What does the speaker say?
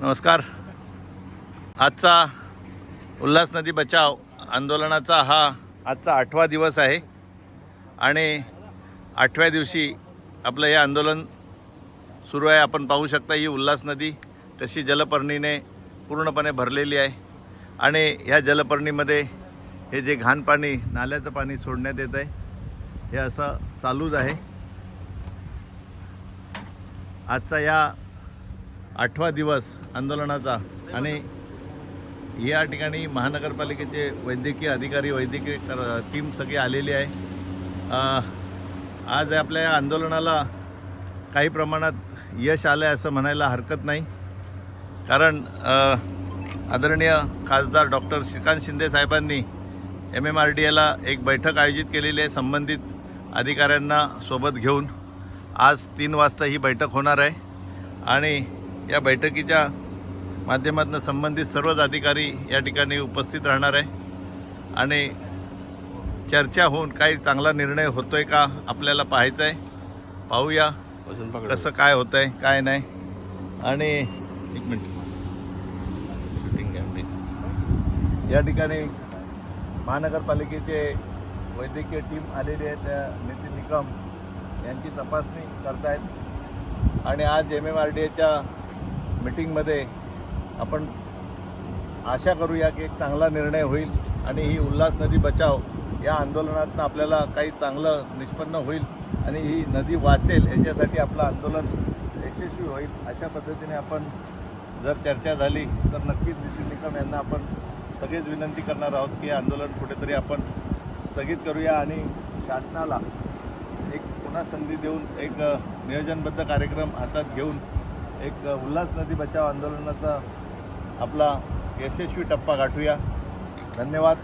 नमस्कार. आजचा उल्हास नदी बचाव आंदोलनाचा हा आजचा 8वा दिवस आहे आणि 8व्या दिवशी आपलं हे आंदोलन सुरू आहे. आपण पाहू शकता ही उल्हास नदी कशी जलपर्णीने पूर्णपणे भरलेली आहे आणि ह्या जलपर्णीमध्ये हे जे घाण पाणी नाल्याचं पाणी सोडण्यात येत आहे हे असं चालूच आहे. आजचा या 8वा दिवस आंदोलनाचा आणि या ठिकाणी महानगरपालिकेचे वैद्यकीय अधिकारी वैद्यकीय टीम सगळी आलेली आहे. आज आपल्या या आंदोलनाला काही प्रमाणात यश आलं आहे असं म्हणायला हरकत नाही, कारण आदरणीय खासदार डॉक्टर श्रीकांत शिंदे साहेबांनी MMRDAला एक बैठक आयोजित केलेली आहे. संबंधित अधिकाऱ्यांना सोबत घेऊन आज 3 वाजता ही बैठक होणार आहे आणि या बैठकीच्या माध्यमातून संबंधित सर्वच अधिकारी या ठिकाणी उपस्थित राहणार आहे आणि चर्चा होऊन काही चांगला निर्णय होतो आहे का आपल्याला पाहायचं आहे. पाहूया कसं काय होतं आहे काय नाही. आणि एक मिनिट, या ठिकाणी महानगरपालिकेचे वैद्यकीय टीम आलेली आहे. त्या नितीन निकम यांची तपासणी करतायत आणि आज MMRDAच्या मीटिंगमध्ये आपण आशा करूया की एक चांगला निर्णय होईल आणि ही उल्हास नदी बचाव या आंदोलनातून आपल्याला काही चांगलं निष्पन्न होईल आणि ही नदी वाचेल याच्यासाठी आपलं आंदोलन यशस्वी होईल. अशा पद्धतीने आपण जर चर्चा झाली तर नक्कीच नितीन निकम यांना आपण सगळेच विनंती करणार आहोत की आंदोलन कुठेतरी आपण स्थगित करूया आणि शासनाला एक पुन्हा संधी देऊन एक नियोजनबद्ध कार्यक्रम हातात घेऊन एक उल्हास नदी बचाव आंदोलनाचा आपला यशस्वी टप्पा गाठूया. धन्यवाद.